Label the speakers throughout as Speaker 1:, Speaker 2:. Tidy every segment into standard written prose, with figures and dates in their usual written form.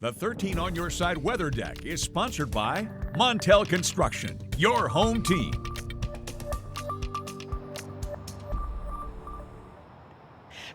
Speaker 1: The 13 on Your Side Weather Deck is sponsored by Montel Construction, your home team.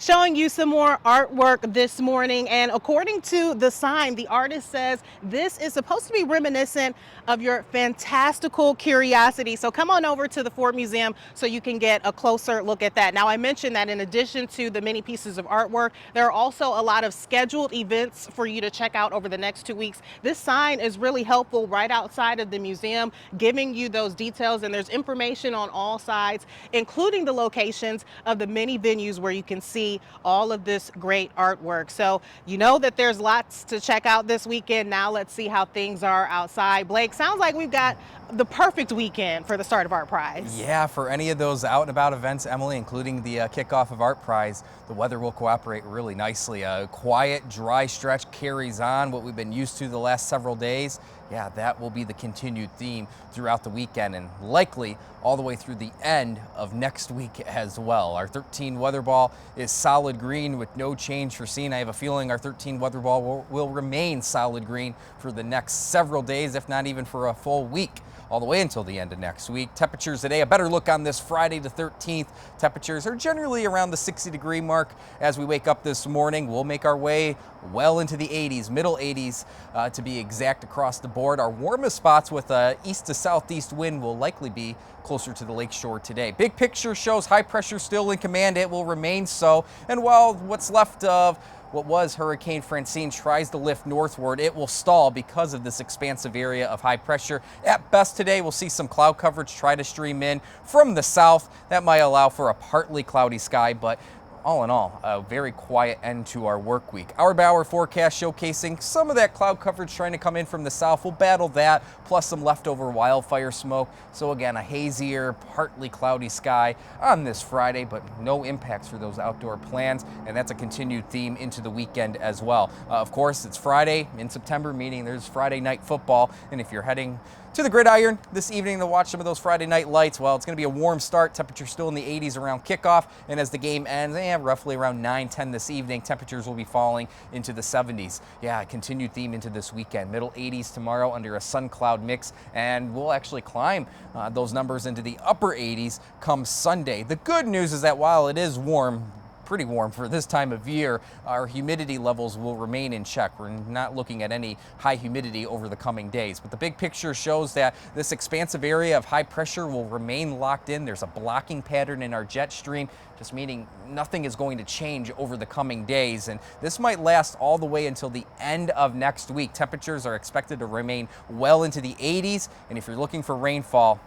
Speaker 2: Showing you some more artwork this morning, and according to the sign, the artist says this is supposed to be reminiscent of your fantastical curiosity. So come on over to the Ford Museum so you can get a closer look at that. Now, I mentioned that in addition to the many pieces of artwork, there are also a lot of scheduled events for you to check out over the next 2 weeks. This sign is really helpful right outside of the museum, giving you those details, and there's information on all sides, including the locations of the many venues where you can see all of this great artwork. So you know that there's lots to check out this weekend. Now let's see how things are outside. Blake, sounds like we've got the perfect weekend for the start of Art Prize.
Speaker 3: Yeah, for any of those out and about events, Emily, including the kickoff of Art Prize, the weather will cooperate really nicely. A quiet, dry stretch carries on, what we've been used to the last several days. Yeah, that will be the continued theme throughout the weekend and likely all the way through the end of next week as well. Our 13 weather ball is solid green with no change foreseen. I have a feeling our 13 weather ball will remain solid green for the next several days, if not even for a full week, all the way until the end of next week. Temperatures today, a better look on this Friday the 13th. Temperatures are generally around the 60-degree mark as we wake up this morning. We'll make our way well into the 80s, middle 80s to be exact across the board. Our warmest spots with a east to southeast wind will likely be closer to the lakeshore today. Big picture shows high pressure still in command. It will remain so. And while what's left of what was Hurricane Francine tries to lift northward, it will stall because of this expansive area of high pressure. At best today, we'll see some cloud coverage try to stream in from the south. That might allow for a partly cloudy sky, but all in all, a very quiet end to our work week. Hour-by-hour forecast showcasing some of that cloud coverage trying to come in from the south. We'll battle that, plus some leftover wildfire smoke. So again, a hazier, partly cloudy sky on this Friday, but no impacts for those outdoor plans, and that's a continued theme into the weekend as well. Of course, it's Friday in September, meaning there's Friday night football, and if you're heading to the gridiron this evening to watch some of those Friday night lights, well, it's going to be a warm start. Temperature still in the 80s around kickoff, and as the game ends, roughly around 9-10 this evening, temperatures will be falling into the 70s. Yeah, a continued theme into this weekend. Middle 80s tomorrow under a sun cloud mix, and we'll actually climb those numbers into the upper 80s come Sunday. The good news is that while it is warm, pretty warm for this time of year, our humidity levels will remain in check. We're not looking at any high humidity over the coming days, but the big picture shows that this expansive area of high pressure will remain locked in. There's a blocking pattern in our jet stream, just meaning nothing is going to change over the coming days, and this might last all the way until the end of next week. Temperatures are expected to remain well into the 80s, and if you're looking for rainfall,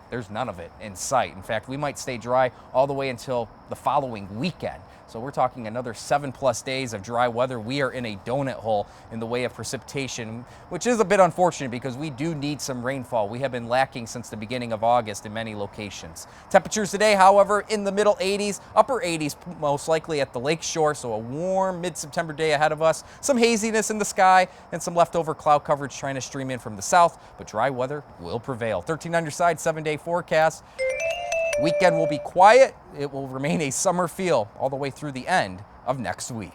Speaker 3: there's none of it in sight. In fact, we might stay dry all the way until the following weekend. So we're talking another 7+ days of dry weather. We are in a donut hole in the way of precipitation, which is a bit unfortunate because we do need some rainfall. We have been lacking since the beginning of August in many locations. Temperatures today, however, in the middle 80s, upper 80s most likely at the lakeshore, so a warm mid-September day ahead of us. Some haziness in the sky and some leftover cloud coverage trying to stream in from the south, but dry weather will prevail. 13 on your side, 7-day forecast. Weekend will be quiet. It will remain a summer feel all the way through the end of next week.